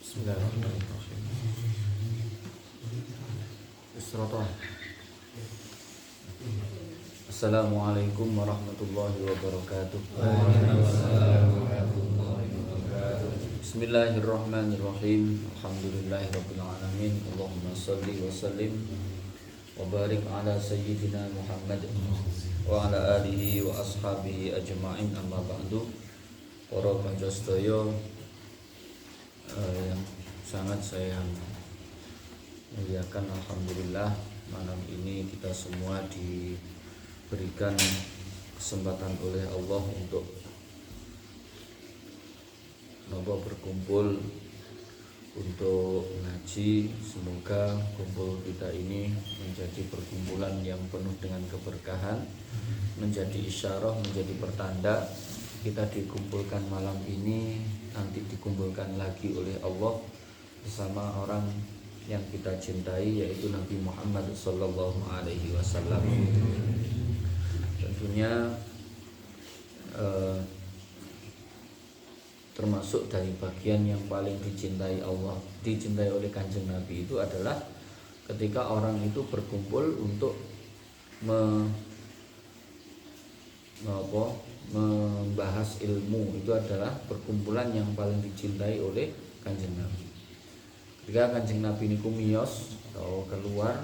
Bismillahirrahmanirrahim. Isra. Assalamualaikum warahmatullahi wabarakatuh. Bismillahirrahmanirrahim. Alhamdulillahirabbil alamin. Allahumma shalli wa sallim wa barik ala sayyidina Muhammad wa ala alihi wa ashabihi ajma'in, amma ba'du. Para kanca sedaya yang sangat saya muliakan, alhamdulillah malam ini kita semua diberikan kesempatan oleh Allah untuk berkumpul untuk ngaji. Semoga kumpul kita ini menjadi perkumpulan yang penuh dengan keberkahan, menjadi isyarah, menjadi pertanda kita dikumpulkan malam ini, nanti dikumpulkan lagi oleh Allah bersama orang yang kita cintai, yaitu Nabi Muhammad sallallahu alaihi wasallam. Tentunya termasuk dari bagian yang paling dicintai Allah, dicintai oleh Kanjeng Nabi itu adalah ketika orang itu berkumpul untuk membahas ilmu. Itu adalah perkumpulan yang paling dicintai oleh Kanjeng Nabi. Ketika Kanjeng Nabi niku miyos atau keluar,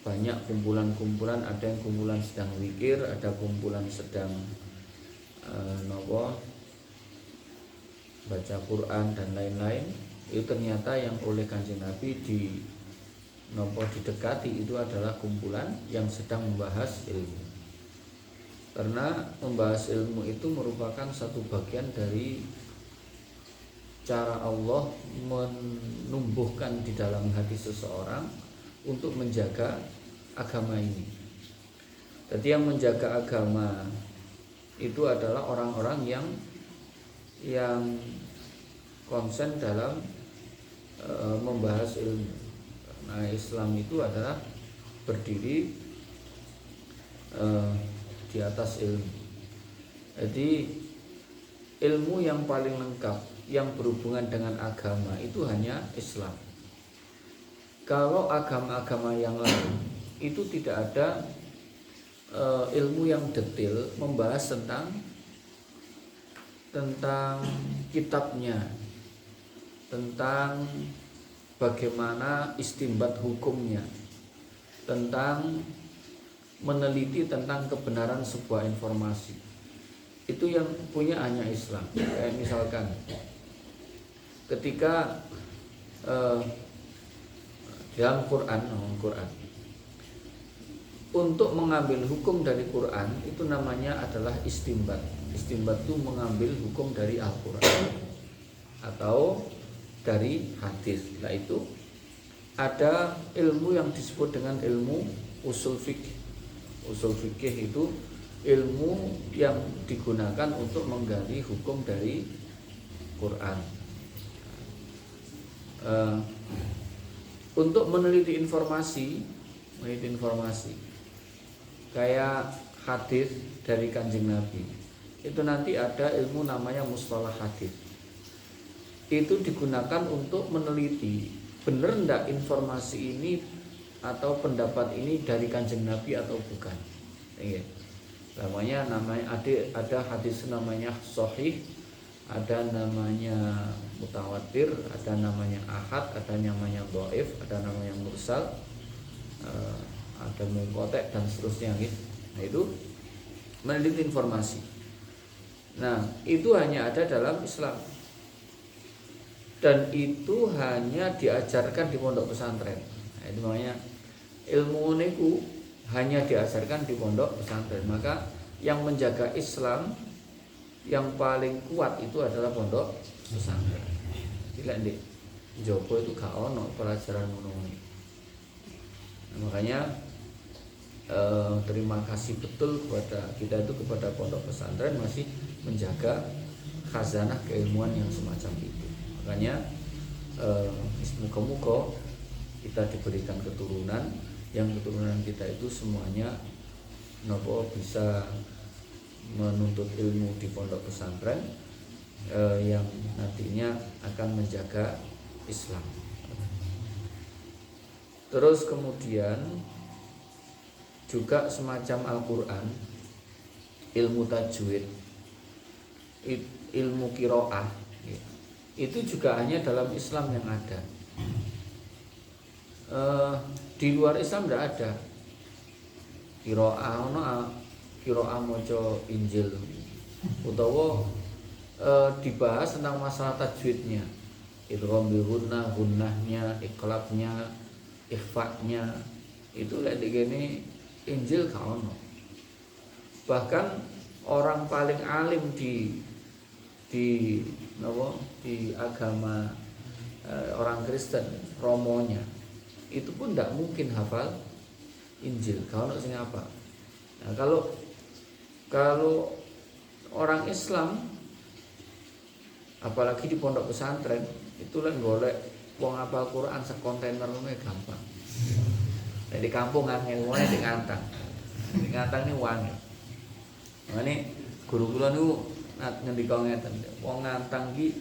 banyak kumpulan-kumpulan, ada yang kumpulan sedang zikir, ada kumpulan sedang baca Quran dan lain-lain. Itu ternyata yang oleh Kanjeng Nabi didekati itu adalah kumpulan yang sedang membahas ilmu. Karena membahas ilmu itu merupakan satu bagian dari cara Allah menumbuhkan di dalam hati seseorang untuk menjaga agama ini. Jadi yang menjaga agama itu adalah orang-orang yang konsen dalam membahas ilmu. Karena Islam itu adalah berdiri di atas ilmu. Jadi ilmu yang paling lengkap yang berhubungan dengan agama itu hanya Islam. Kalau agama-agama yang lain itu tidak ada ilmu yang detail membahas tentang kitabnya, tentang bagaimana istinbat hukumnya, tentang meneliti tentang kebenaran sebuah informasi. Itu yang punya hanya Islam. Kayak misalkan ketika dalam Quran untuk mengambil hukum dari Quran itu namanya adalah istinbat. Istinbat itu mengambil hukum dari Al-Quran atau dari hadis. Nah, itu ada ilmu yang disebut dengan ilmu usul fikih. Usul fikih itu ilmu yang digunakan untuk menggali hukum dari Quran. Untuk meneliti informasi kayak hadis dari Kanjeng Nabi, itu nanti ada ilmu namanya mustalah hadis. Itu digunakan untuk meneliti benar enggak informasi ini atau pendapat ini dari Kanjeng Nabi atau bukan. Namanya ada hadis namanya sahih, ada namanya mutawatir, ada namanya ahad, ada namanya dhaif, ada namanya mursal, ada munqati' dan seterusnya gitu. Nah, itu meneliti informasi. Nah, itu hanya ada dalam Islam. Dan itu hanya diajarkan di pondok pesantren. Nah, itu namanya ilmu niku hanya diajarkan di pondok pesantren. Maka yang menjaga Islam yang paling kuat itu adalah pondok pesantren. Tidak di Joko itu gak ono pelajaran ngono. Nah, makanya terima kasih betul kepada kita itu, kepada pondok pesantren masih menjaga khazanah keilmuan yang semacam itu. Makanya muka-muka kita diberikan keturunan, yang keturunan kita itu semuanya bisa menuntut ilmu di pondok pesantren yang nantinya akan menjaga Islam. Terus kemudian juga semacam Al-Quran, ilmu tajwid, ilmu qiraah, itu juga hanya dalam Islam yang ada. Di luar Islam tidak ada qiraah maca Injil, utawa dibahas tentang masalah tajwidnya, idgham bi gunnahnya, iqlabnya, ikhfa'nya, itu lek dikene Injil gak ono. Bahkan orang paling alim di agama orang Kristen, romonya, itu pun tidak mungkin hafal Injil. Kalau sing apa? Nah, kalau orang Islam, apalagi di pondok pesantren, itu lah golek wong hafal Quran sekontainer ngono gampang. Nah, di kampung angel wae di ngantang. Di ngantang ini wangi. Makane guru kula niku ngendika ngeten, wong ngantang ki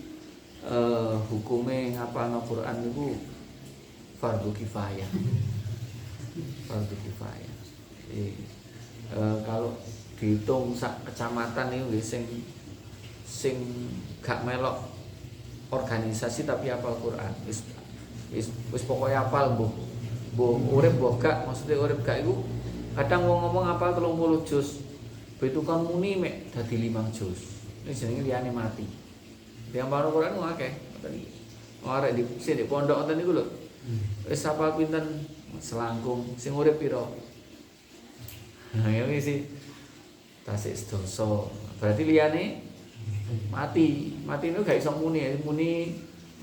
hukume ngapalno Quran niku fardu kifayah. Fardu kifayah. Kalau dihitung sak kecamatan niku sing gak melok organisasi tapi hafal Quran. Wis pokoke hafal mbuh urip mbok gak, maksudnya urip gak iku kadang wong ngomong hafal 30 juz. Begitu kan muni mek dadi 5 juz. Ini jenenge liyane mati. Yang hafal Quran ku akeh. Arek di sini pondok ngoten niku lho. Wis hafal pinten selangkung, sing urip pira? Nah, ya sih tasik sedoso. Berarti liyane mati itu gak iso muni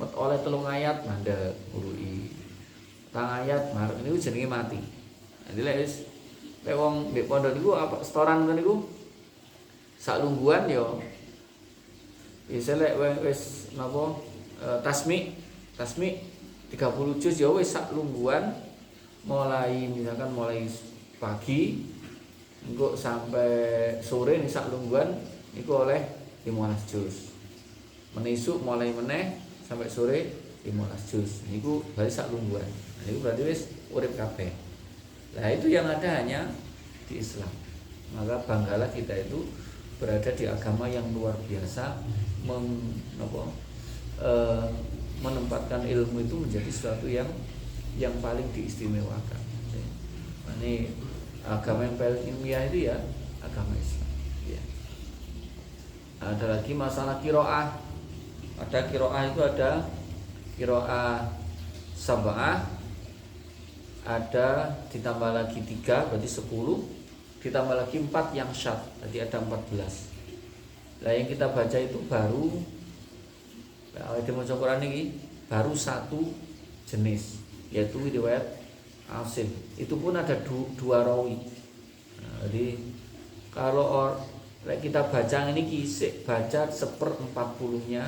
oleh 3 ayat mandek urui. 4 ayat marep niku jenenge mati. Jadi lek wong ndek pondok niku apa setoran ngoten niku sak lungguhan yo. Wis lek wis napa tasmi 30 juz ya wis sak lungguhan, mulai pagi engko sampai sore nih sak lungguhan niku oleh 15 juz. Menisuk mulai meneh sampai sore 15 juz. Niku berarti sak lungguhan. Niku berarti wis urip kabeh. Nah, itu yang ada hanya di Islam. Maka banggalah kita itu berada di agama yang luar biasa, menempatkan ilmu itu menjadi sesuatu yang paling diistimewakan. Ini agama yang paling ilmiah itu ya agama Islam. Ya. Ada lagi masalah qiraah. Ada qiraah itu ada qiraah sab'ah, ada ditambah lagi 3 berarti 10, ditambah lagi 4 yang syad, berarti ada 14. Nah, yang kita baca itu baru di maca Quran ini baru 1 jenis, yaitu riwayat Asim. Itu pun ada 2 rawi. Nah, jadi kalau kita baca ini kisik baca 1/40-nya,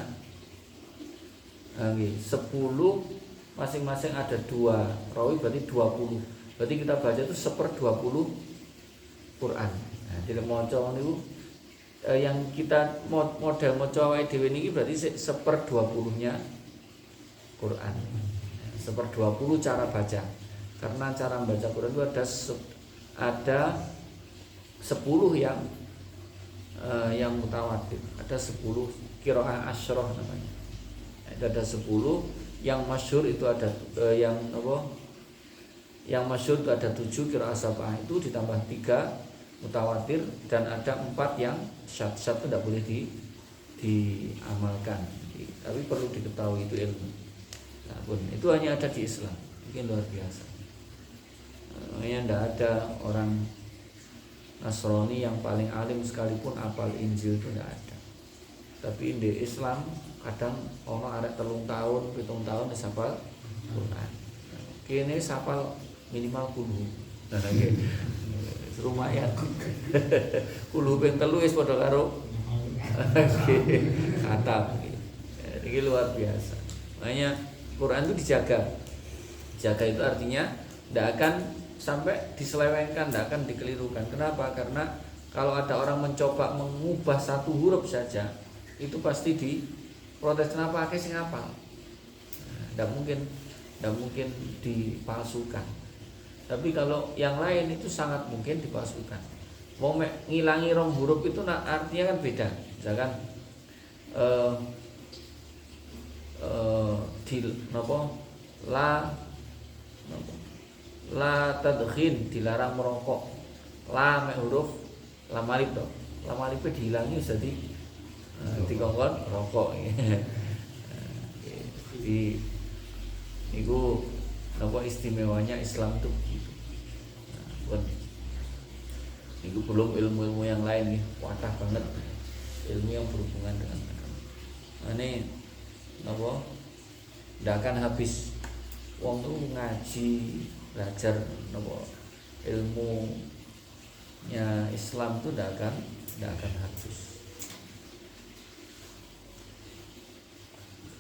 10 masing-masing ada 2 rawi berarti 20. Berarti kita baca itu 1/20 Quran. Nah, tidak maca niku yang kita model maca awake dhewe niki berarti 1/20-nya Quran. 1/20 cara baca. Karena cara membaca Quran itu ada 10 yang mutawatir. Ada 10 qiraah asyrah namanya. Ada 10 yang masyhur itu ada yang masyhur itu ada 7 qiraah sab'ah itu ditambah 3 mutawatir, dan ada 4 yang syad itu tidak boleh diamalkan, tapi perlu diketahui itu ilmu. Nah, pun itu hanya ada di Islam, mungkin luar biasa. Makanya tidak ada orang Nasrani yang paling alim sekalipun apal Injil itu tidak ada. Tapi di Islam kadang orang arek 3 tahun, 7 tahun wis hafal Quran. Kene hafal minimal 10. Nah, lagi lumayan. Kulo ping 3 wis padha karo khatam. Ini luar biasa. Makanya Quran itu dijaga. Jaga itu artinya tidak akan sampai diselewengkan, tidak akan dikelirukan. Kenapa? Karena kalau ada orang mencoba mengubah 1 huruf saja, itu pasti diprotes. Kenapa akeh sing hafal? Tidak tidak mungkin dipalsukan. Tapi kalau yang lain itu sangat mungkin dipalsukan. Mau ngilangi rong huruf itu artinya kan beda. Misalkan la tadkhin dilarang merokok. La mek huruf lam alif to. Lam alif dihilangi jadi dikongkon rokok. Jadi itu istimewanya Islam tuh gitu. Itu belum ilmu-ilmu yang lain nih, watah banget ilmu yang berhubungan dengan agama. Ini ndak akan habis. Wong tuh ngaji, belajar ilmunya Islam tuh ndak akan habis.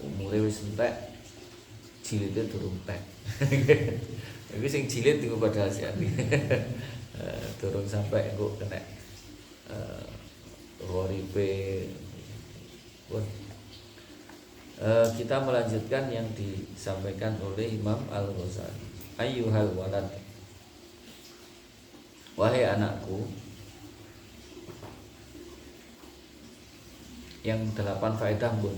Umure wis entek, jilide durung entek. Iku sing jilid iku padha asiane. Durung sampai engko kena ghoribe. Kita melanjutkan yang disampaikan oleh Imam Al-Ghazali. Ayyuhal walad, wahai anakku. Yang 8 faedah pun.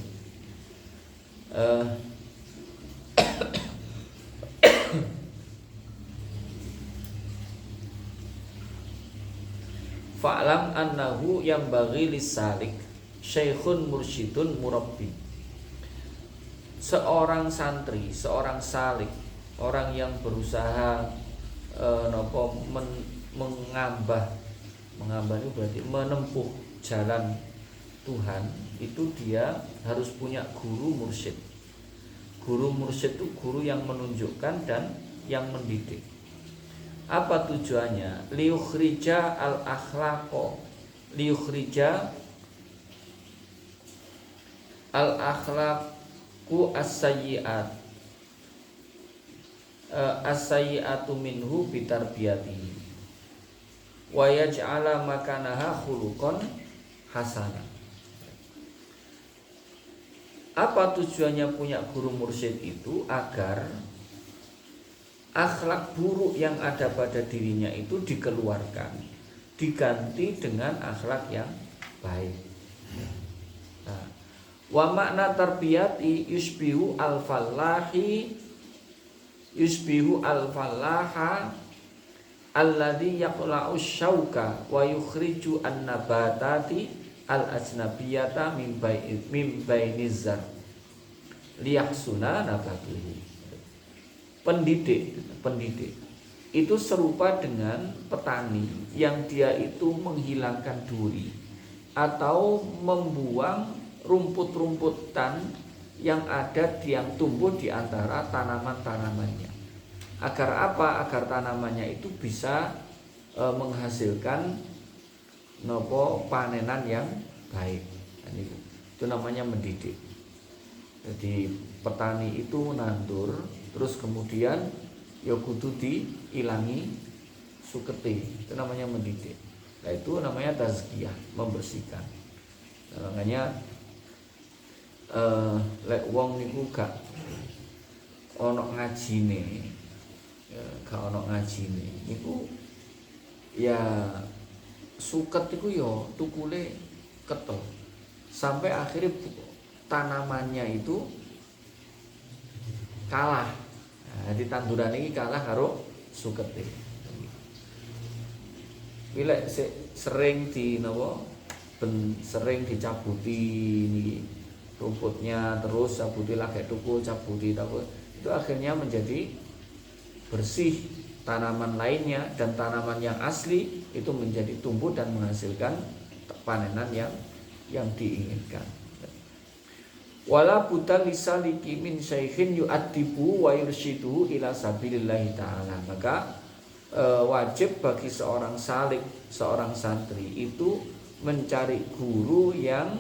Fa'lam annahu yambaghi lis-salik syaikhun mursyidun murabbi. Seorang santri, seorang salik, orang yang berusaha mengambah itu berarti menempuh jalan Tuhan, itu dia harus punya guru mursyid. Guru mursyid itu guru yang menunjukkan dan yang mendidik. Apa tujuannya? Liukhrija al-akhlaqo, liukhrija al-akhlaqu as-sayyi'at, as-sayyi'atu minhu bitarbiyatihi wa yaj'ala makanaha khuluqan hasanah. Apa tujuannya punya guru mursyid itu? Agar akhlak buruk yang ada pada dirinya itu dikeluarkan, diganti dengan akhlak yang baik. Nah, wa makna tarbiyati yusbihu al-fallaha alladhi yaqla'u syauka wa yukhriju an-nabatati al-ajnabiyata min bainizzar liyahsuna nabatuhu. Pendidik itu serupa dengan petani yang dia itu menghilangkan duri atau membuang rumput-rumputan yang ada yang tumbuh di antara tanaman-tanamannya. Agar apa? Agar tanamannya itu bisa menghasilkan panenan yang baik. Itu namanya mendidik. Jadi petani itu nandur, terus kemudian ya kudu diilangi suketi, itu namanya mendidik. Nah itu namanya tazkiyah, membersihkan. Nah, makanya lek wong niku gak ono ngajine, gak ono ngajine niku ya suket iku ya tukule ketel sampai akhirnya tanamannya itu kalah. Nah, di tanduran ini kalah karo sukete. Bila sering sering dicabuti niki rumputnya, terus cabuti lagi tukul, cabuti itu akhirnya menjadi bersih. Tanaman lainnya dan tanaman yang asli itu menjadi tumbuh dan menghasilkan panenan yang diinginkan. Wala buta lisaliki min syaikhin yu'addibu wa yursyidu ila sabilillahi ta'ala. Maka wajib bagi seorang salik, seorang santri itu mencari guru yang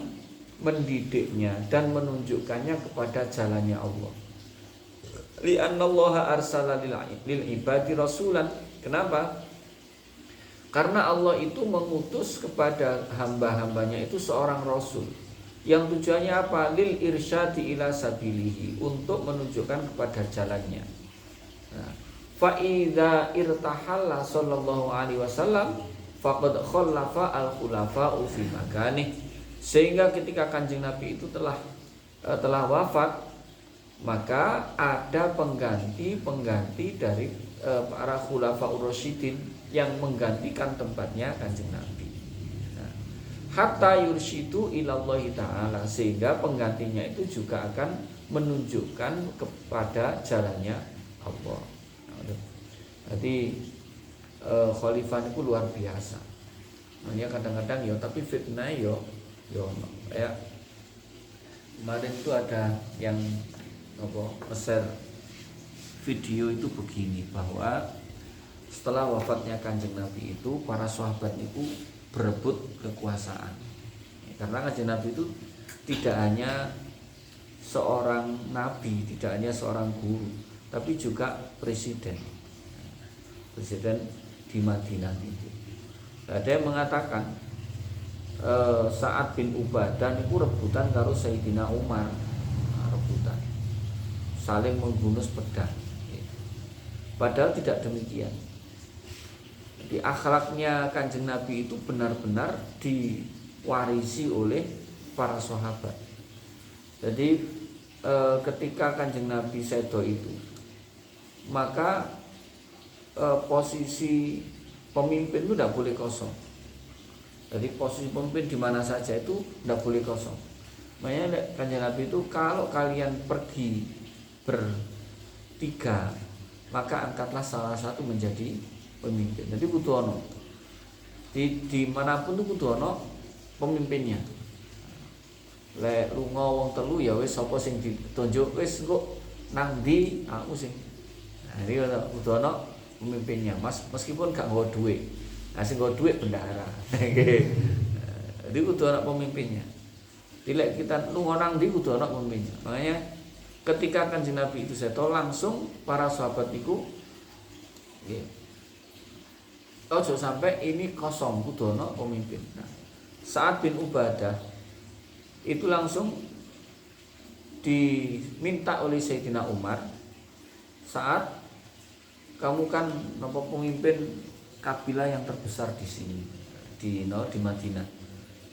mendidiknya dan menunjukkannya kepada jalannya Allah. Li'annallaha arsala lil ibadi rasulan. Kenapa? Karena Allah itu mengutus kepada hamba-hambanya itu seorang rasul. Yang tujuannya apa? Lil irsyadi ila sabilihi, untuk menunjukkan kepada jalannya. Nah, fa idza irtahalla sallallahu alaihi wasallam faqad khallafa al khulafa'u fi makanih. Sehingga ketika Kanjeng Nabi itu telah wafat, maka ada pengganti dari para khulafa'ur rasyidin yang menggantikan tempatnya Kanjeng Nabi. Nah, hatta yursyidu ilallahi ta'ala, sehingga penggantinya itu juga akan menunjukkan kepada jalannya Allah. Jadi khalifah itu luar biasa. Makanya kadang-kadang ya, tapi fitnah ya kemarin itu ada yang share video itu begini, bahwa setelah wafatnya Kanjeng Nabi itu para sahabat itu berebut kekuasaan. Karena Kanjeng Nabi itu tidak hanya seorang nabi, tidak hanya seorang guru, tapi juga presiden di Madinah itu. Ada yang mengatakan Sa'ad bin Ubadah itu rebutan karo Sayyidina Umar, rebutan saling membunuh pedang. Padahal tidak demikian. Jadi akhlaknya Kanjeng Nabi itu benar-benar diwarisi oleh para sahabat. Jadi ketika Kanjeng Nabi sedo itu, maka posisi pemimpin itu tidak boleh kosong. Jadi posisi pemimpin di mana saja itu tidak boleh kosong. Makanya Kanjeng Nabi itu, kalau kalian pergi bertiga, maka angkatlah salah satu menjadi pemimpin. Jadi kudu ono di manapun itu kudu ono pemimpinnya. Lek lunga wong telu ya wis sapa sing ditunjuk, wis engko nang ndi aku sing. Nah iki kudu ono pemimpinnya, Mas, meskipun gak nggawa duit. Nah sing nggawa duit bendahara. Jadi kudu ono pemimpinnya. Dilek kita lunga nang ndi kudu ono pemimpinnya. Makanya ketika Kanjeng Nabi itu seto, langsung para sahabat itu ojo sampai ini kosong, kudu ono pemimpin. Nah, Sa'ad bin Ubadah itu langsung diminta oleh Sayyidina Umar, saat kamu kan pemimpin kabilah yang terbesar di sini, di Madinah.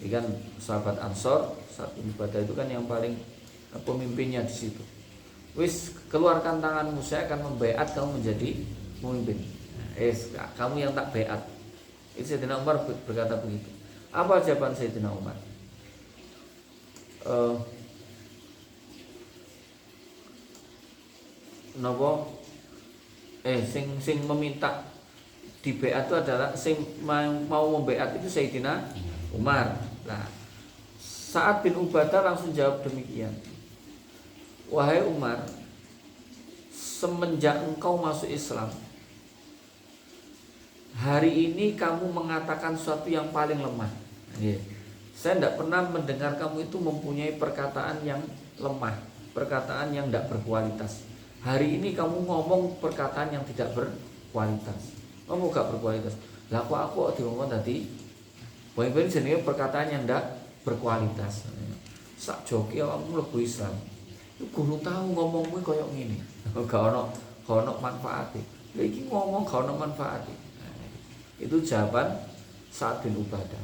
Ini kan sahabat Ansor, Sa'ad bin Ubadah itu kan yang paling pemimpinnya di situ. Wis, keluarkan tanganmu, saya akan membaiat kamu menjadi pemimpin. Kamu yang tak baiat. Itu Sayyidina Umar berkata begitu. Apa jawaban Sayyidina Umar? Sing meminta di baiat itu adalah sing mau membaiat itu Sayyidina Umar. Nah, Sa'ad bin Ubadah langsung jawab demikian. Wahai Umar, semenjak engkau masuk Islam, hari ini kamu mengatakan sesuatu yang paling lemah. Saya tidak pernah mendengar kamu itu mempunyai perkataan yang lemah, perkataan yang tidak berkualitas. Hari ini kamu ngomong perkataan yang tidak berkualitas. Kamu gak berkualitas. Lah kok aku diomong tadi, poin-poin jenenge perkataan yang tidak berkualitas. Sak joki awakmu mlebu Islam. Guru tahu ngomongmu koyo ngene. Gak ono manfaate. Lha iki ngomong gak ono manfaate. Itu jawaban Sa'ad bin Ubadah.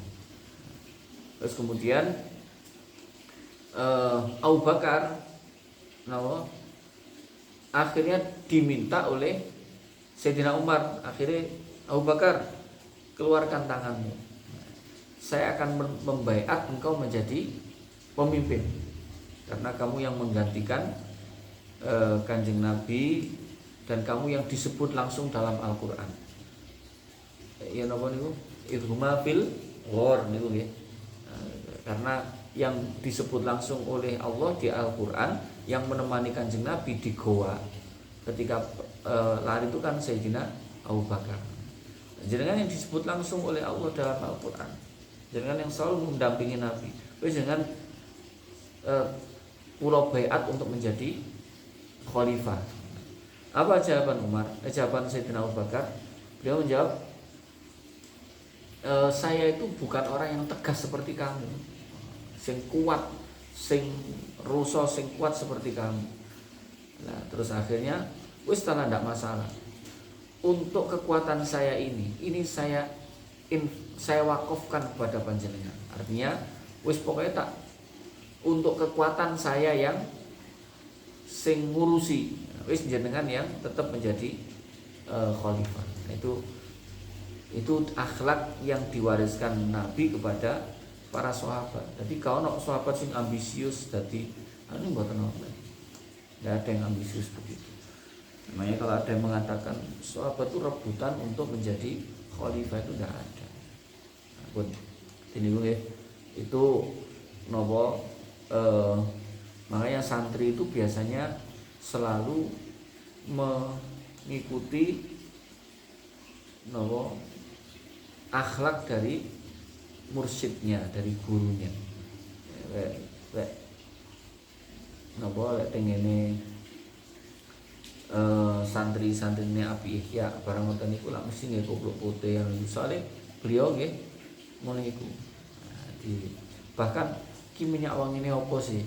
Terus kemudian Abu Bakar akhirnya diminta oleh Sayyidina Umar, akhirnya Abu Bakar, keluarkan tanganmu, saya akan membaiat engkau menjadi pemimpin, karena kamu yang menggantikan Kanjeng Nabi dan kamu yang disebut langsung dalam Al-Quran. Ya napa niku? Idhuma fil ghor niku nggih. Karena yang disebut langsung oleh Allah di Al-Quran, yang menemani Kanjeng Nabi di goa ketika lari itu kan Sayyidina Abu Bakar. Jenengan yang disebut langsung oleh Allah dalam Al-Quran, jenengan yang selalu mendampingi Nabi, jenengan pulau baiat untuk menjadi khalifah. Apa jawaban Umar? Jawaban Sayyidina Abu Bakar? Beliau menjawab, saya itu bukan orang yang tegas seperti kamu, yang kuat, sing rusa sing kuat seperti kamu. Nah, terus akhirnya wis tanah ndak masalah. Untuk kekuatan saya ini saya wakafkan kepada panjenengan. Artinya wis pokoknya tak untuk kekuatan saya yang sing ngurusi, wis jenengan yang tetap menjadi khalifah. Nah, itu akhlak yang diwariskan Nabi kepada para sahabat. Jadi kalau nak sahabat sing ambisius, jadi ini mboten nonton. Tidak ada yang ambisius begitu. Namanya kalau ada yang mengatakan sahabat itu rebutan untuk menjadi khalifah, itu tidak ada. Pun ini gue itu nopo makanya santri itu biasanya selalu mengikuti nopo akhlak dari mursyidnya, dari gurunya. Nopo lek tengene santri-santrine Abi Ihya barang ngoten niku lak mesti nggih koplok putih yang soalnya beliau nggih ngono iku. Bahkan ki minyak wangi ini apa sih?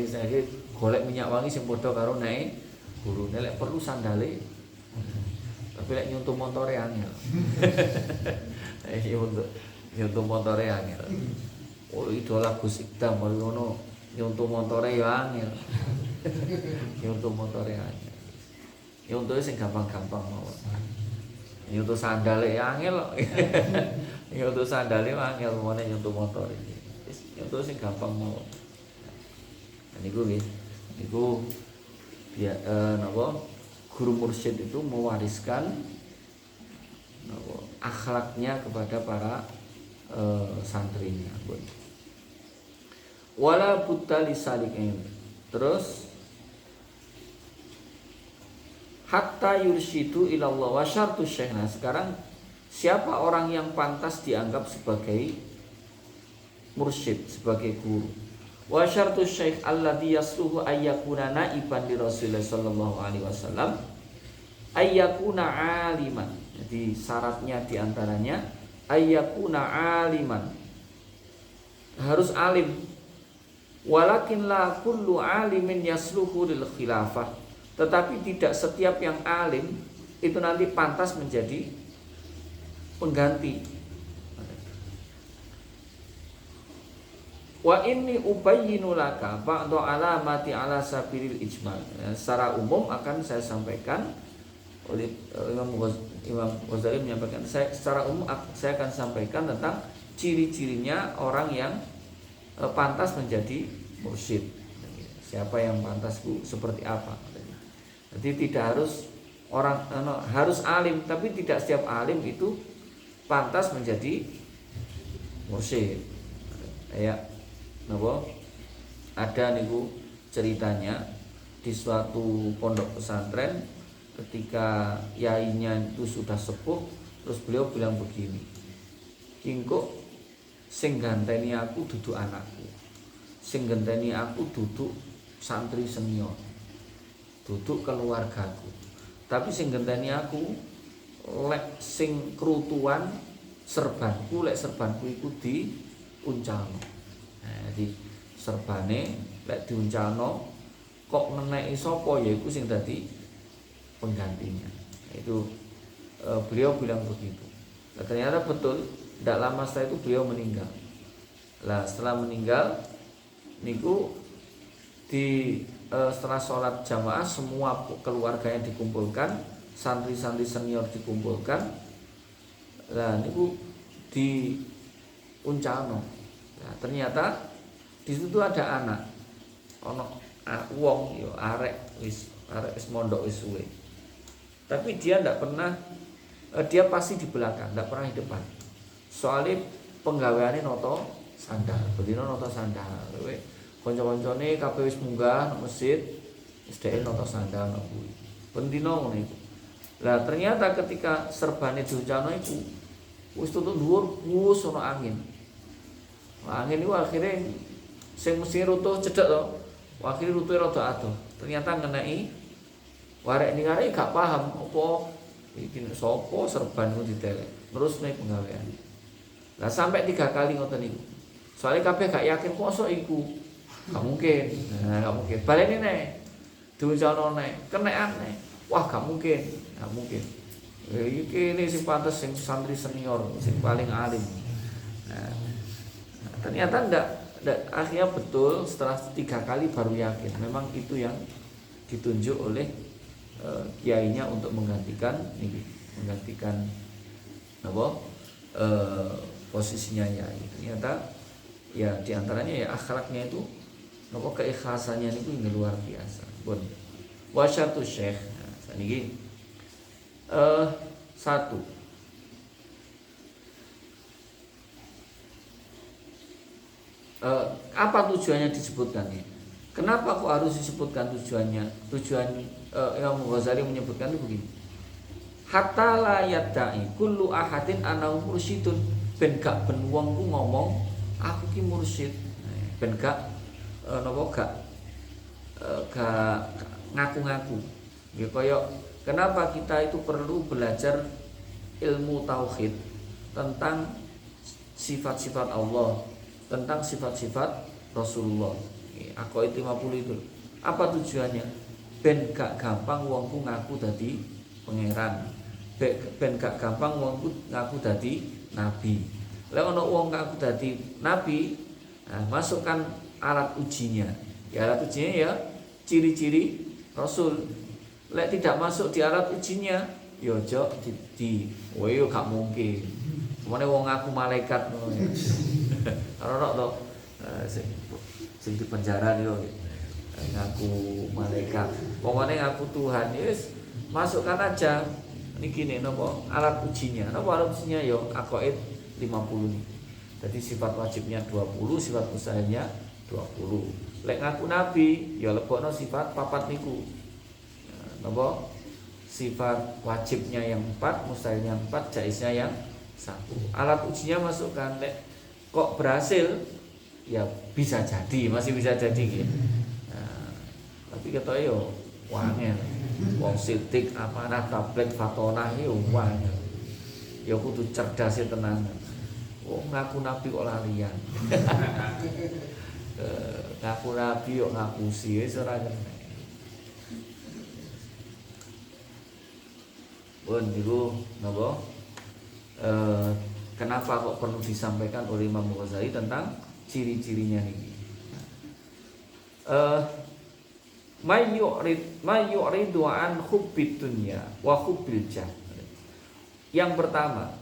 Saya golek minyak wangi sing padha karo nae gurune lek perlu sandale. Tapi lek nyuntuh motore angel. Untuk nyuntuh motore angel. Oh idola Gus Ikdam ngono nyuntuh motore ya angel. Nyuntuh motore angel. Nyuntuh sing gampang-gampang mawon. Nyuntuh sandale ya angel. Nyuntuh sandale angel mone nyuntuh motore. Nyuntuh sing gampang mawon. Niku nggih. Niku napa guru mursyid itu mewariskan napa akhlaknya kepada para santrinya. Wala budda lisalikin. Terus hatta yursyidu ilallah wa syartu syekhna. Sekarang siapa orang yang pantas dianggap sebagai mursyid, sebagai guru? Wa syartu syekh alladhi yasluhu ayyakuna naiban li Rasulullah sallallahu alaihi wasallam ayyakuna aliman. Jadi syaratnya diantaranya ayyakuna aliman, harus alim. Walakin la kullu alimin yasluhu lil khilafah. Tetapi tidak setiap yang alim itu nanti pantas menjadi pengganti. Wa inni ubayyinu laka ba'du alamati ala sabilil ijmal. Secara umum akan saya sampaikan oleh Imam Ghazali menyampaikan, secara umum saya akan sampaikan tentang ciri-cirinya orang yang pantas menjadi mursyid. Siapa yang pantasku seperti apa? Jadi tidak harus orang harus alim, tapi tidak setiap alim itu pantas menjadi mursyid. Ya, napa? Ada niku ceritanya di suatu pondok pesantren ketika yainya itu sudah sepuh, terus beliau bilang begini, "Kingko sing ganteni aku duduk anakku. Sing ganteni aku duduk santri senior. Duduk keluargaku. Tapi sing ganteni aku lek sing kerutuan serbanku, lek serbanku iku diuncalno." Nah, jadi serbane lek diuncalno kok neneki sapa yaiku sing dadi penggantinya. Itu beliau bilang begitu. Nah, ternyata betul. Tidak lama setelah itu beliau meninggal. Lah setelah meninggal niku setelah sholat jamaah semua keluarganya dikumpulkan, santri-santri senior dikumpulkan. Lah niku di uncalno. Nah, ternyata di situ ada anak. Ono wong yo arek wis mondok wis suwe. Tapi dia tidak pernah, dia pasti di belakang, tidak pernah di depan. Soalnya penggaweane noto sandal, bedino noto sandal. Kanca-kancane kabeh wis munggah nang masjid, wis dhek noto sandal nang kuwi. Bendino ngono iku. Lah ternyata ketika serbane diuncalno iku wis tutuk dhuwur, wus ana angin. Angin iku akhire sing mesti rutuh cedhek to. Akhire rutuhe rada adoh. Ternyata ngeneki warek ning arek gak paham apa iki sapa serban ku ditelek. Terus nek penggawean. Lah sampai 3 kali ngoten niku. Soale kabeh gak yakin mosok iku. Gak mungkin. Nah, gak mungkin. Baleni nek. Diuncalno nek, kenekan nek. Wah, gak mungkin. Gak mungkin. Iki ini sing pantes sing santri senior, sing paling alim. Nah, ternyata enggak, akhirnya betul setelah 3 kali baru yakin. Memang itu yang ditunjuk oleh kiainya untuk menggantikan apa? Posisinya ya. Ternyata ya diantaranya ya akhlaknya itu apa keikhlasannya itu luar biasa. Pun wasyatu syekh. Nah, saniki satu. Apa tujuannya disebutkan ini? Kenapa kok harus disebutkan tujuannya? Tujuan Imam Ghazali menyebutkan itu begini. Hatta la yadda'i kullu ahadin anahu mursyidun, ben gak ben wong ku ngomong aku ki mursyid. Ben gak gak ngaku-ngaku. Ya kaya kenapa kita itu perlu belajar ilmu tauhid tentang sifat-sifat Allah, tentang sifat-sifat Rasulullah. Aqaid 50 itu. Apa tujuannya? Ben gak gampang wongku ngaku dadi pangeran. Ben gak gampang wongku ngaku dadi nabi. Lek ana wong ngaku dadi nabi, nah, masukkan alat ujinya. Ya alat ujinya ya ciri-ciri Rasul. Lek tidak masuk di alat ujinya, ya ojo di yo gak mungkin. Mene wong ngaku malaikat ngono ya. Ora to sing di penjara yo ngaku malaikat. Pokoknya ngaku Tuhan, yes, masukkan aja niki nih nopo alat ujinya. Nopo alat ujinya yo aqaid 50 nih. Jadi sifat wajibnya 20, sifat mustahilnya 20. Lek ngaku nabi, ya lebokno sifat papat niku. Nopo sifat wajibnya yang 4, mustahilnya 4, jaiznya yang 1. Alat ujinya masukkan. Lek kok berhasil, ya bisa jadi, masih bisa jadi gitu. Nah, tapi kata yo wangel. Wong sitik amanah tablet fatonah yo wangel. Ya kudu cerdas tenan. Wong ngaku nabi kok lalian. Ngaku nabi yo ngapusi wis ora kena. Pun niku napa? Kenapa kok perlu disampaikan oleh Imam Ghazali tentang ciri-cirinya ini? Mayyuridu an hubbid dunya wa hubbil jah. Yang pertama,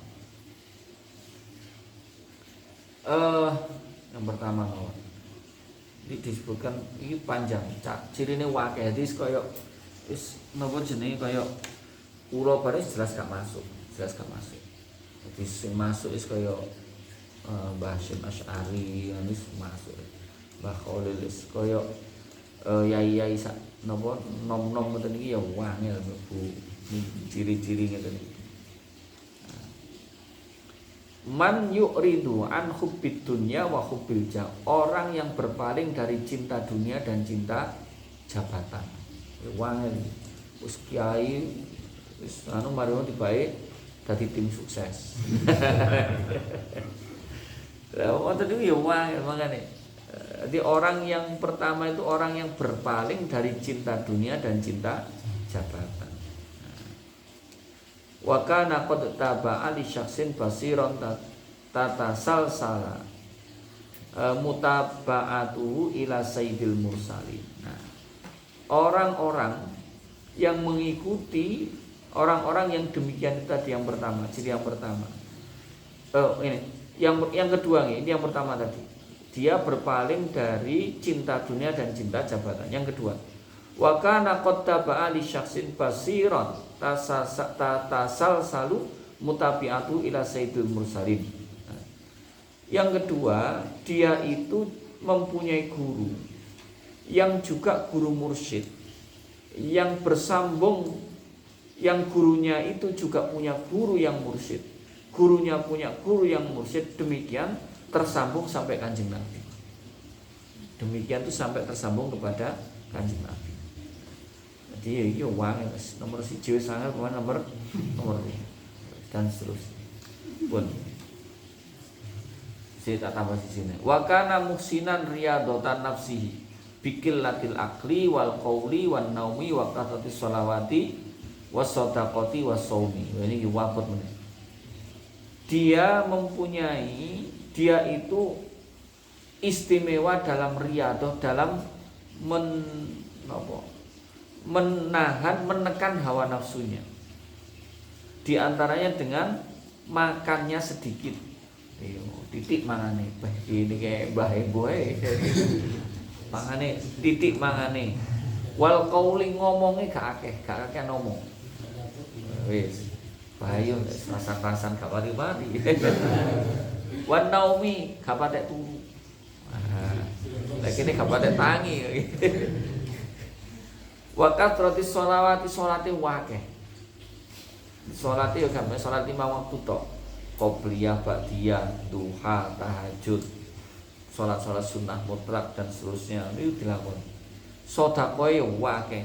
ini disebutkan ini panjang. Cirine wakeh hadis kaya wis napa jenenge kaya kula baris jelas gak masuk. Jadi sing masuk is kaya Mbah Hasyim Asy'ari wis masuk. Mbah Khalil is kaya yai-yai sak napa nom-nom ngoten iki ya wangel Bu. Ciri-ciri ngoten iki. Man yu'ridu an hubbid dunya wa hubbil jah. Orang yang berpaling dari cinta dunia dan cinta jabatan. Wangel. Wis kiai wis anu marino dibae dadi tim sukses. Lah wonten niku ya wangel mangane. Jadi orang yang pertama itu orang yang berpaling dari cinta dunia dan cinta jabatan. Wa kana qad taba'a li syakhsin basiron tatasalsala mutaba'atuhu ila sayyidil mursalin. Nah, orang-orang yang mengikuti orang-orang yang demikian tadi yang pertama, ciri yang pertama. Ini yang kedua nih, ini yang pertama tadi. Dia berpaling dari cinta dunia dan cinta jabatan. Yang kedua, wa kana qad taba'a li syakhsin basiron tasalsalu mutabi'atu ila sayyidil mursalin. Yang kedua, dia itu mempunyai guru yang juga guru mursyid, yang bersambung, yang gurunya itu juga punya guru yang mursyid, gurunya punya guru yang mursyid, demikian tersambung sampai Kanjeng Nabi. Demikian itu sampai tersambung kepada Kanjeng Nabi. Jadi ya wangel nomor 1 sangat nomor 2 dan seterusnya. Pun tak tambah sisine. Wa kana muhsinan riyadatan nafsihi biqillatil akli wal qauli wan naumi wa qatatis sholawati was shadaqati was shaumi. Ini wafat meneh. Dia itu istimewa dalam riyadhah, dalam menekan hawa nafsunya. Di antaranya dengan makannya sedikit. Titik mangane. Ini kayak bae-bae. Mangane titik mangane. Wal qauli ngomongnya gak akeh ngomong. Wis. Bayu rasa-rasan gak mari-mari. Wan naumi gak patek turu. Lah kene gak patek tangi. Wa kathratis sholawati sholate wakeh. Sholate yo gak sholat 5 waktu tok. Qobliyah, ba'diyah, duha, tahajud, sholat sunnah mutlak dan seterusnya itu dilakoni. Sedekah yo wakeh.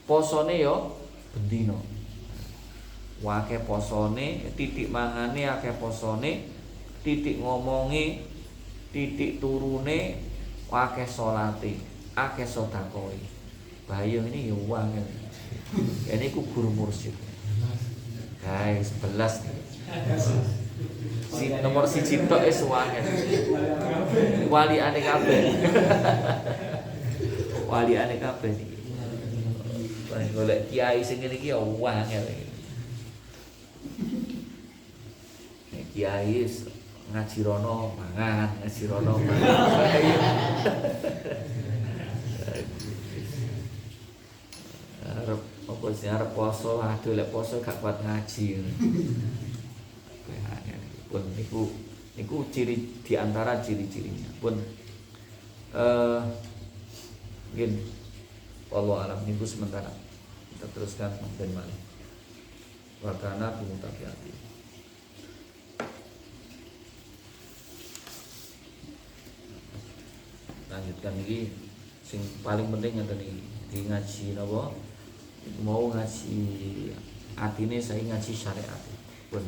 Posone yo bendino. Wakeh posone, titik mangane akeh posone, titik ngomonge, titik turune, akeh sholate, akeh sedekah. Bayo ini yo wakeh. Ini ku guru mursyid. Guys, 11 nih. Nomor 1 tok wis wakeh. Wali ane kabeh. Wali ane kabeh iki. Golek kiai sing ngene iki yo wakeh. Kiai ngaji rono mangan, ngaji rono mangan. Arep apa sih arep poso, aduh lek poso gak kuat ngaji. Pun niku ciri di antara ciri-cirinya. Pun mungkin wallahu alam niku sementara. Kita teruskan dan malih. Wa kana bi mutafiati. Lanjutkan lagi sing paling penting ngeten iki di ngaji napa mau ngaji atine saya ngaji syariat pun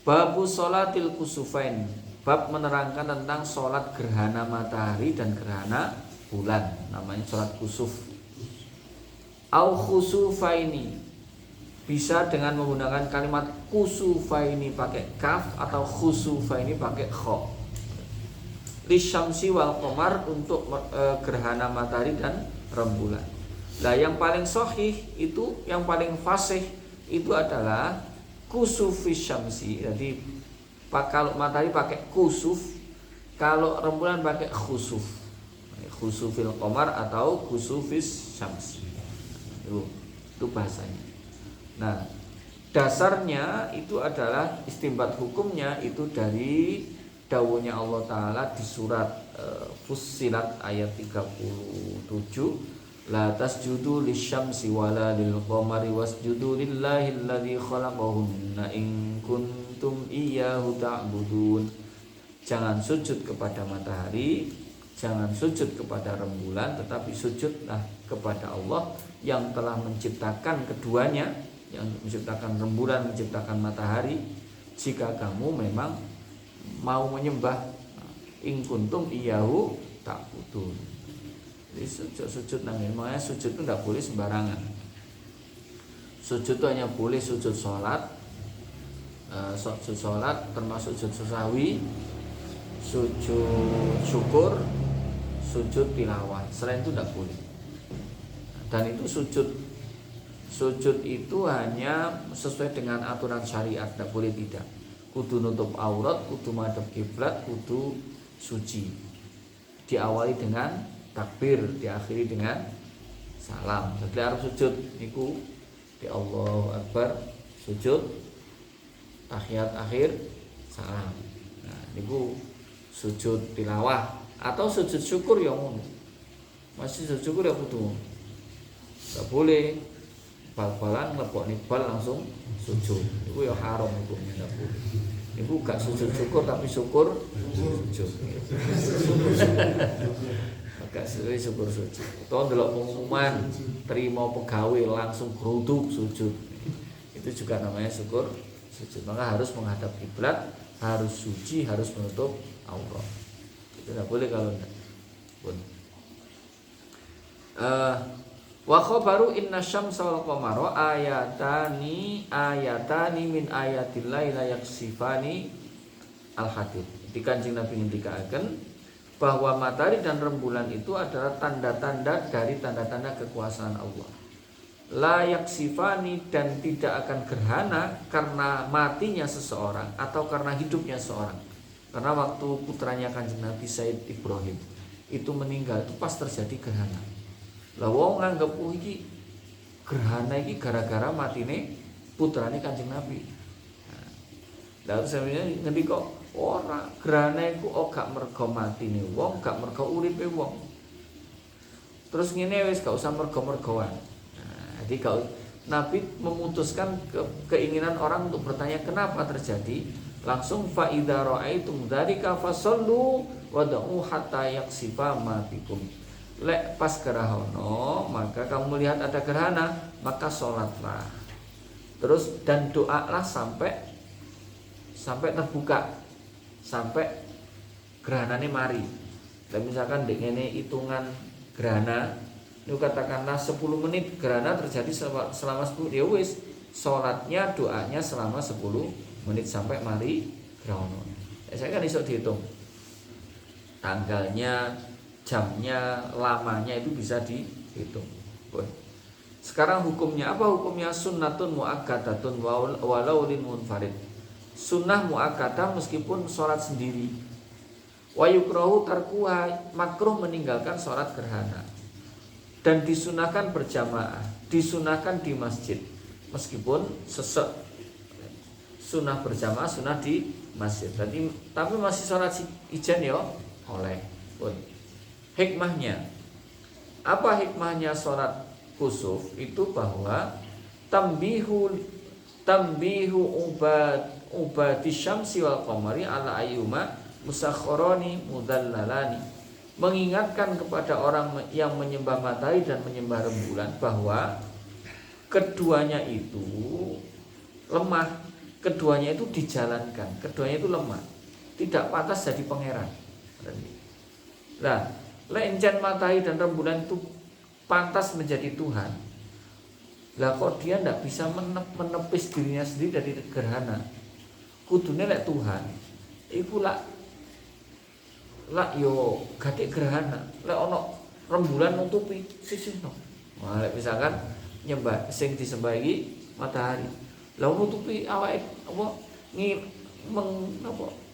babu sholatil kusufain, bab menerangkan tentang sholat gerhana matahari dan gerhana bulan, namanya sholat kusuf au khusufaini, bisa dengan menggunakan kalimat kusufaini pakai kaf atau khusufaini pakai kha. Lisyamsi wal qamar, untuk gerhana matahari dan rembulan. Nah yang paling sahih itu, yang paling fasih itu adalah kusufis syamsi. Jadi kalau matahari pakai kusuf, kalau rembulan pakai khusuf. Khusufil qamar atau kusufis syamsi. Itu bahasanya. Nah, dasarnya itu adalah istimbat hukumnya itu dari dawuhnya Allah Ta'ala di surat Fussilat ayat 37, la tasjudu lisyamsi wala lil qamari wasjudu lillahi alladzi khalaqahunna in kuntum iyyahu ta'budun. Jangan sujud kepada matahari, jangan sujud kepada rembulan, tetapi sujudlah kepada Allah yang telah menciptakan keduanya, yang menciptakan rembulan, menciptakan matahari, jika kamu memang mau menyembah in kuntum iyyahu ta'budun. Jadi sujud nangin, makanya sujud itu tidak boleh sembarangan. Sujud itu hanya boleh sujud sholat, termasuk sujud sawi, sujud syukur, sujud tilawah. Selain itu tidak boleh. Dan itu sujud itu hanya sesuai dengan aturan syariat, tidak boleh tidak. Kudu nutup aurat, kudu madhep kiblat, kudu suci. Diawali dengan takbir, diakhiri dengan salam. Jadi harus sujud niku di Allahu Akbar, sujud, tahiyat akhir, salam. Nah, niku sujud tilawah atau sujud syukur ya ngono. Masih sujud syukur ya kudu. Enggak boleh bal-balan nglebokne bal langsung sujud. Niku ya haram hukumnya, enggak boleh. Niku gak sujud syukur tapi syukur sujud. Gak sesuai syukur sujud. Atau ndelok pengumuman terima pegawai langsung geruduk sujud. Itu juga namanya syukur sujud. Maka harus menghadap kiblat, harus suci, harus menutup aurat. Itu tidak boleh kalau tidak. Wa khabaru inna syamsa wal qamara ayatani min ayatillahi la yaksifani al hadid. Di Kanjeng Nabi ngendikaken bahwa matahari dan rembulan itu adalah tanda-tanda dari tanda-tanda kekuasaan Allah. La yaksifani, dan tidak akan gerhana karena matinya seseorang atau karena hidupnya seseorang. Karena waktu putranya Kanjeng Nabi Said Ibrahim itu meninggal, itu pas terjadi gerhana. Lah wong nganggep iki gerhana iki gara-gara matine putrane Kanjeng Nabi. Lah sampeyan ngendi kok ora, gerhana iku gak mergo matine wong, gak mergo uripe wong. Terus ngene wis gak usah mergo-mergoan. Jadi kalau Nabi memutuskan keinginan orang untuk bertanya kenapa terjadi, langsung fa idza ra'aitum dzalika fasallu wad'u hatta yaksifa ma bikum. Lek pas gerhana, maka kamu melihat ada gerhana, maka sholatlah. Terus dan doalah sampai terbuka, sampai gerhanane mari. Dan misalkan ngene hitungan gerhana, itu katakanlah 10 menit gerhana terjadi selama 10, ya wis sholatnya doanya selama 10 menit sampai mari gerhana. Saya kan iso dihitung tanggalnya, jamnya, lamanya itu bisa dihitung. Sekarang hukumnya apa? Hukumnya sunnatun muakkadatun walau lin munfarid. Sunnah muakkadah meskipun sholat sendiri. Wa yukrahu tarkuha, makruh meninggalkan sholat gerhana. Dan disunahkan berjamaah, disunahkan di masjid. Meskipun sesek, sunnah berjamaah, sunnah di masjid. Tapi masih sholat ijen ya oleh. Hikmahnya, apa hikmahnya sholat kusuf? Itu bahwa tambihu ubadi syamsi wal qamari ala ayyuma musakhoroni mudallalani. Mengingatkan kepada orang yang menyembah matahari dan menyembah rembulan bahwa keduanya itu lemah, keduanya itu dijalankan, keduanya itu lemah, tidak pantas jadi pangeran. Nah, lencen matahari dan rembulan itu pantas menjadi Tuhan. Lah kok dia tidak bisa menepis dirinya sendiri dari gerhana? Kudune lek Tuhan, iku lak yo gadek gerhana, lek ono rembulan nutupi sisihno. Wah, lek misalkan nyembah sing disembah iki matahari, lah nutupi awake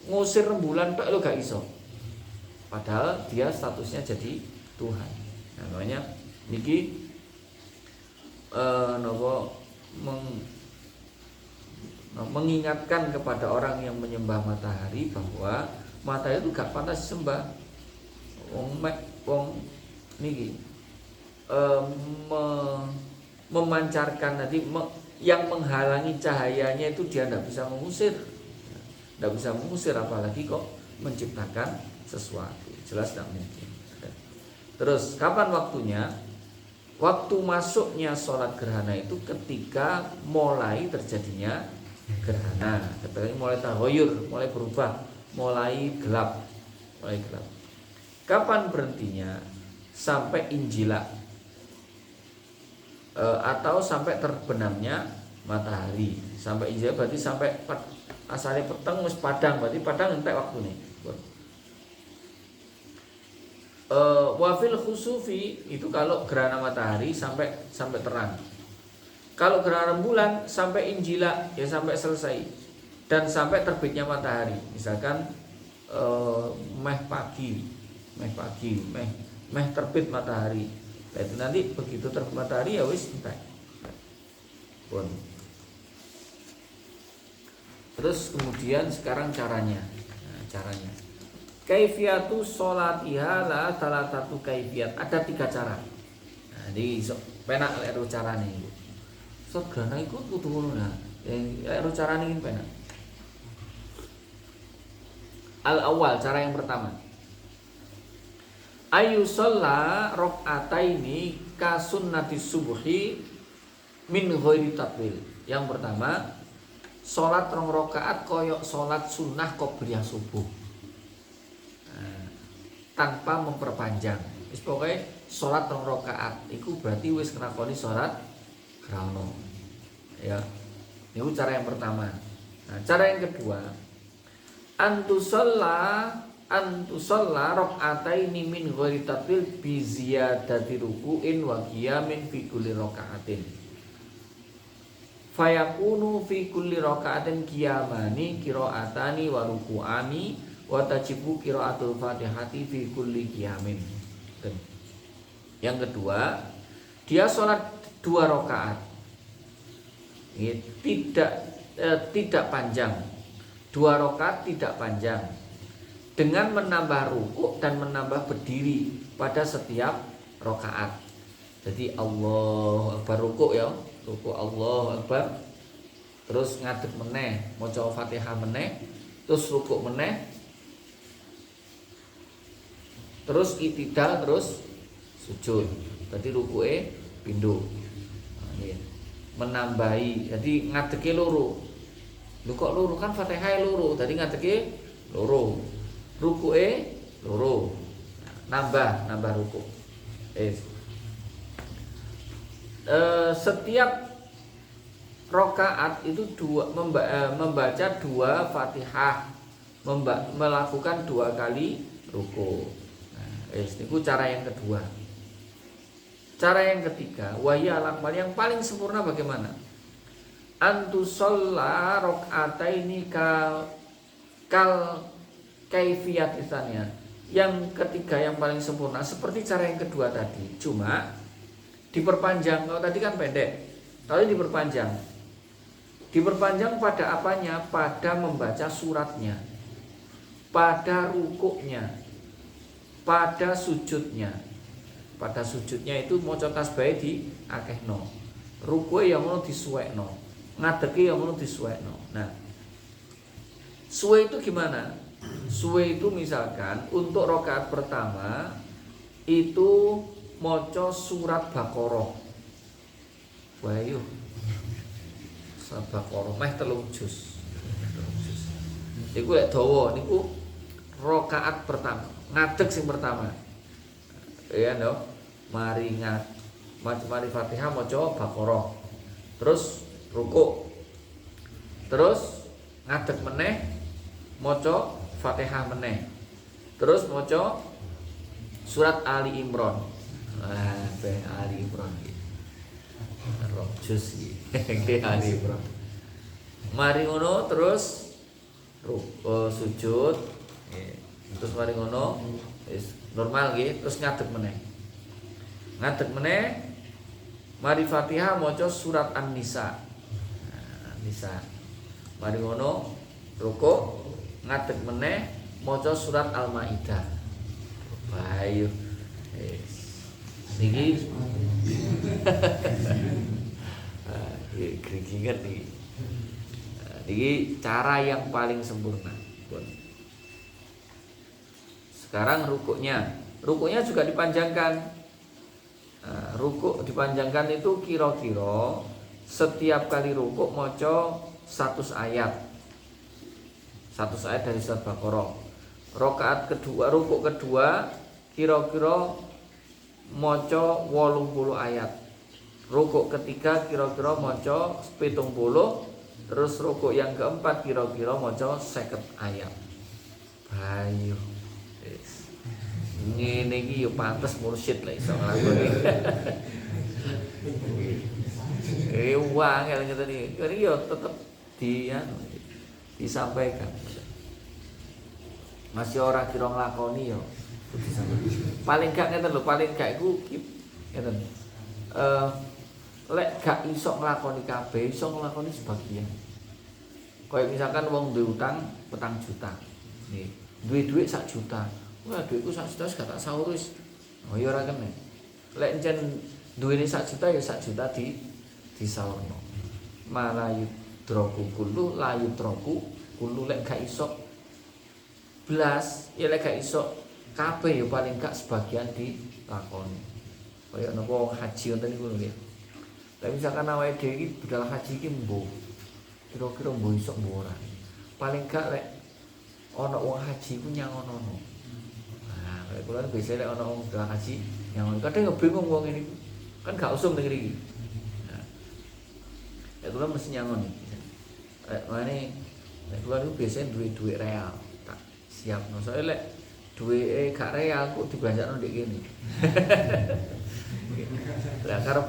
ngusir rembulan tok lho gak iso. Padahal dia statusnya jadi Tuhan. Nah, namanya niki mengingatkan kepada orang yang menyembah matahari bahwa matahari itu gak pantas disembah. Wong niki memancarkan nanti yang menghalangi cahayanya itu dia tidak bisa mengusir. Tidak bisa mengusir, apalagi kok menciptakan sesuatu. Jelas tidak mungkin. Terus kapan waktunya? Waktu masuknya sholat gerhana itu ketika mulai terjadinya gerhana, ketika mulai tahoyur, mulai berubah, mulai gelap. Kapan berhentinya? Sampai injila, atau sampai terbenamnya matahari. Sampai injila berarti sampai asalnya peteng wis padang, berarti padang entek waktune. Wafil khusufi itu kalau gerhana matahari sampai terang. Kalau gerhana rembulan sampai injila, ya sampai selesai dan sampai terbitnya matahari. Misalkan meh pagi, meh terbit matahari. Nah, itu nanti begitu terbit matahari ya wis entek. Pun. Terus kemudian sekarang caranya. Nah, caranya. Kaifiyatu sholatiha la salatatu kaifiyat. Ada 3 cara. Nah, ini penak lek carane iku. Sok gerhana iku kudu ngono nah. Lek carane iki penak. Al-awwal, cara yang pertama. Ayu sholla rok'ataini ka sunnati subuhi min ghairi tatwil. Yang pertama, salat 2 rakaat koyok salat sunnah qobliyah subuh. Tanpa memperpanjang. Wis pokoke salat 2 rakaat iku berarti wis nglakoni salat krana. Ya. Itu cara yang pertama. Nah, cara yang kedua, antusalla rakaataini min ghairi tatwil bi ziyadati ruku'in wa qiyamin fi kulli raka'atin. Fayakunu fi kulli raka'atin qiyamani qira'atani wa ruku'ani wa tajibu qira'atul Fatihati fi kulli qiyamin. Yang kedua, dia sholat 2 rakaat. Tidak panjang. 2 rakaat tidak panjang. Dengan menambah rukuk dan menambah berdiri pada setiap rakaat. Jadi Allahu Akbar rukuk ya, rukuk Allahu Akbar. Terus ngadeg meneh, maca Fatihah meneh, terus rukuk meneh. Terus itidal, terus sujud. Tadi rukuke pindho. Menambahi. Jadi ngadege loro. Lho kok loro kan Fatihah loro, tadi ngadege loro. Rukuke loro. Nambah rukuk. Setiap rakaat itu membaca 2 Fatihah, melakukan 2 kali rukuk. Itu cara yang kedua. Cara yang ketiga, wahya al-akmal, yang paling sempurna bagaimana? Antusalla rakaataini kal kaifiyatisannya. Yang ketiga yang paling sempurna seperti cara yang kedua tadi, cuma diperpanjang. Kalau tadi kan pendek, tapi diperpanjang. Diperpanjang pada apanya? Pada membaca suratnya, pada rukuknya, pada sujudnya. Pada sujudnya itu maca tasbih di akehno, rukuke yang ngono disuwekno, ngadege yang ngono disuwekno. Nah, suwe itu gimana? Suwe itu misalkan untuk rakaat pertama itu maca surat Baqarah. Wah yo. Surat Baqarah meh 3 juz. Iku lek dawa niku rakaat pertama, ngadeg sing pertama. Ya no, mari Fatihah maca Baqarah. Terus rukuk. Terus ngadeg meneh maca Fatihah meneh. Terus maca surat Ali Imran. Ali Imran iki. Juz iki Ali Imran. Mari ngono terus sujud. Terus mari ngono wis normal nggih, terus ngadeg meneh. Ngadeg meneh mari Fatihah maca surat An-Nisa. An-Nisa. Mari ngono rukuk, ngadeg meneh maca surat Al-Maidah. Bayu. Niki geringan nih. Niki cara yang paling sempurna. Sekarang rukuknya juga dipanjangkan. Rukuk dipanjangkan itu kira-kira setiap kali rukuk maca 100 ayat. 100 ayat dari surat Baqarah. Rakaat kedua, rukuk kedua kira-kira maca 80 ayat. Rukuk ketiga kira-kira maca 70. Terus rukuk yang keempat kira-kira maca 50 ayat. Bayu. Ngene iki yo pantes mursyid lah iso nglakoni. Wangel ngeten iki. Iki yo tetep disampaikan. Masih ora kira nglakoni yo paling gak ngeten lho, paling gak iku ngeten. Lek gak iso nglakoni kabeh, iso nglakoni sebagian. Kayak misalkan wong duwe utang 4 juta. Nih, duwe dhuwit 1 juta. Wah, duitku 1 juta gak tak sahur wis. Oh ya ora kene. Lek encen duwene 1 juta ya 1 juta disahurno. Malayu droku kullu layu droku kullu, lek gak iso blas, ya lek gak iso kabeh ya paling gak sebagian dilakoni. Kaya napa wong haji ngoten niku lho nggih. Lah misalkan awake dhewe iki budal haji iki mbuh kira-kira mbok iso mbok ora. Paling gak lek ana wong haji ku nyangono. Nah, lek kula biasa lek ana wong haji nyangono, kadang bingung wong ini kan gak usum ning mriki. Nah, lek kula mesti nyangon iki. Mane lek kula niku biasane duwe dhuwit real, tak siapno. Soale lek duwike gak real kok dibelanjakno ndek kene. Lah karep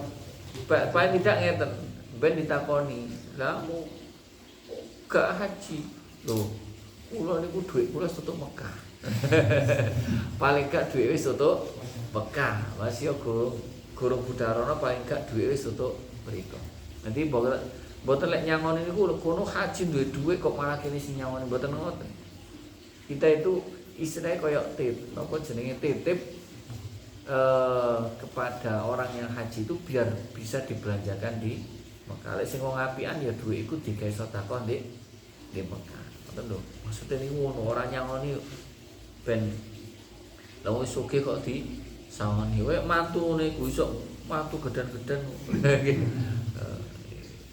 paling tidak ngeten, ben ditakoni, "Lah mau gak haji?" Lho, kula niku dhuwit kula tutuk Mekah. Paling gak dhuwit wis tutuk Mekah. Masih gurung Budarono paling gak dhuwit wis tutuk mriko. Nanti mboten lek nyangoni niku kono haji duwe dhuwit kok malah kene sing nyangoni mboten ngoten. Kita itu istilahnya koyok tip, napa jenenge titip kepada orang yang haji itu biar bisa dibelanjakan di Mekah. Lek sing wong apian ya dhuwit iku digawe sedekah di Mekah. Ngoten lho. Maksudnya niku ngono, ora nyangoni ben lha wis sugih kok di sangoni. Wae mantune iku iso mantu gedan-gedan.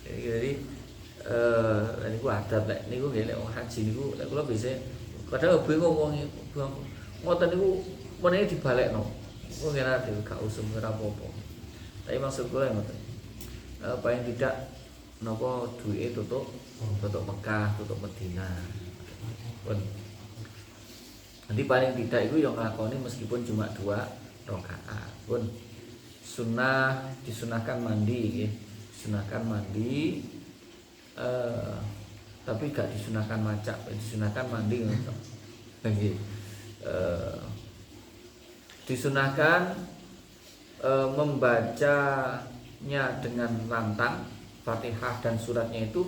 Jadi niku adat lek niku nggih lek wong haji niku lek kula biasa kadang bingung wong ngoten niku meneh dibalekno. Wong ora dhewe gak usum ora apa-apa. Tapi maksud kula ngoten. Paling tidak napa duwike tutuk Mekah, tutuk Madinah. Pun. Nanti paling tidak itu yang nglakoni meskipun cuma 2 rakaat. Pun sunnah disunahkan mandi nggih. Disunahkan mandi tapi gak disunahkan macak, disunahkan mandi ngono. Nggih. Disunahkan membacanya dengan lantang Fatihah dan suratnya itu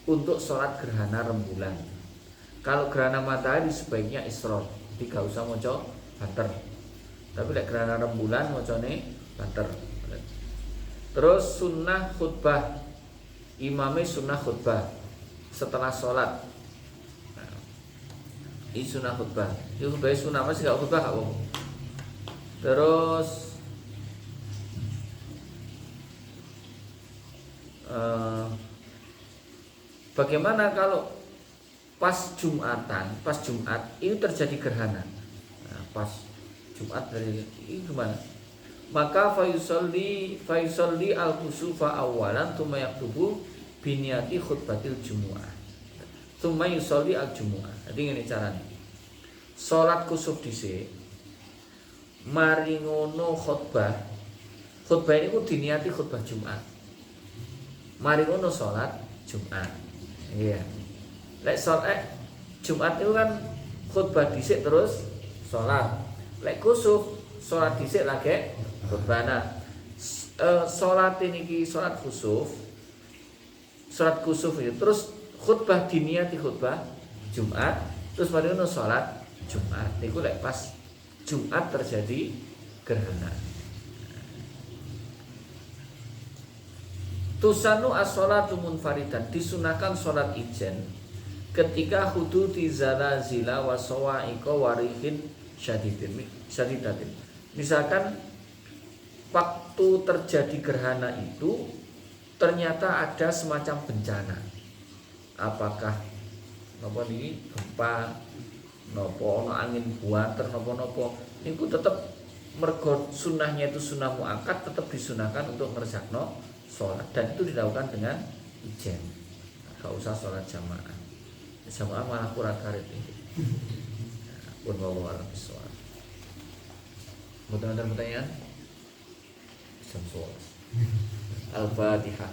untuk sholat gerhana rembulan. Kalau gerhana matahari sebaiknya isror, jadi gak usah maca banter. Tapi lek gerhana rembulan macane banter. Terus sunnah khutbah, imamnya sunnah khutbah setelah sholat. Nah, ini sunnah khutbah. Ini khutbah sunnah masih gak khutbah gak apa-apa. Terus bagaimana kalau pas Jumat ini terjadi gerhana? Nah, pas Jumat dari ini gimana? Maka fayusolli al-kusufa awalan tsumma yaktubu biniyati khutbatil jumu'ah. Tsumma yusolli al-jumu'ah. Jadi ngene carane. Salat kusuf dhisik. Mari ngono khutbah. Khutbah niku diniati khutbah Jumat. Mari ngono salat Jumat. Iya. Lek salat Jumat itu kan khutbah dhisik terus salat. Lek kusuf salat dhisik lagi khutbah. Salat niki salat kusuf itu terus khutbah diniati khutbah Jumat, terus mari ngono salat Jumat. Niku lek pas Jumat terjadi gerhana. Tusanu as-sholatu munfaridan, disunahkan sholat ijen ketika huduti zalazila wa sawa'iqa warihin syadidatin. Misalkan waktu terjadi gerhana itu ternyata ada semacam bencana. Apakah napa niki gempa, napa ana angin buanter, napa-napa niku tetep mergo sunahnya itu sunah muakkad, tetap disunahkan untuk ngerjakno sholat, dan itu dilakukan dengan ijen. Gak usah sholat jamaah. Jamaah malah kurang karet ini. Pun wallahu a'lam bishawab. Ada pertanyaan? Jam 11. Al-Fatihah.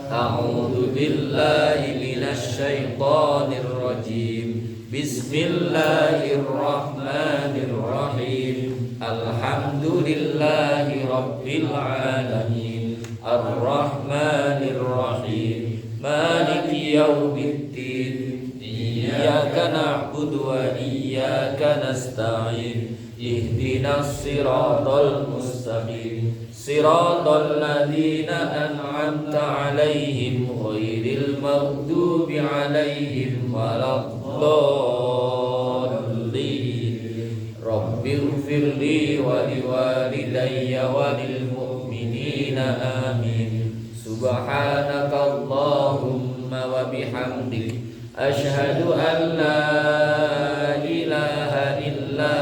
A'udzu billahi minasy syaithanir rajim. Bismillahirrahmanirrahim. Alhamdulillahi rabbil alamin. Ar-Rahmanir Rahim. Maliki yaumiddin. Iyyaka na'budu wa iyyaka nasta'in. Ihdinas siratal mustaqim. Siratal ladzina an'amta 'alaihim ghairil maghdubi 'alaihim waladdallin. Rabbighfirli wa liwalidayya wa lil mu'minina amin. Subhanakallahumma wa bihamdik asyhadu an la ilaha illa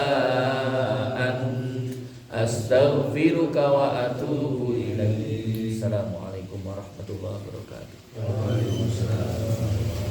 anta astaghfiruka wa atubu ilaik. Assalamualaikum warahmatullahi wabarakatuh. Waalaikumsalam.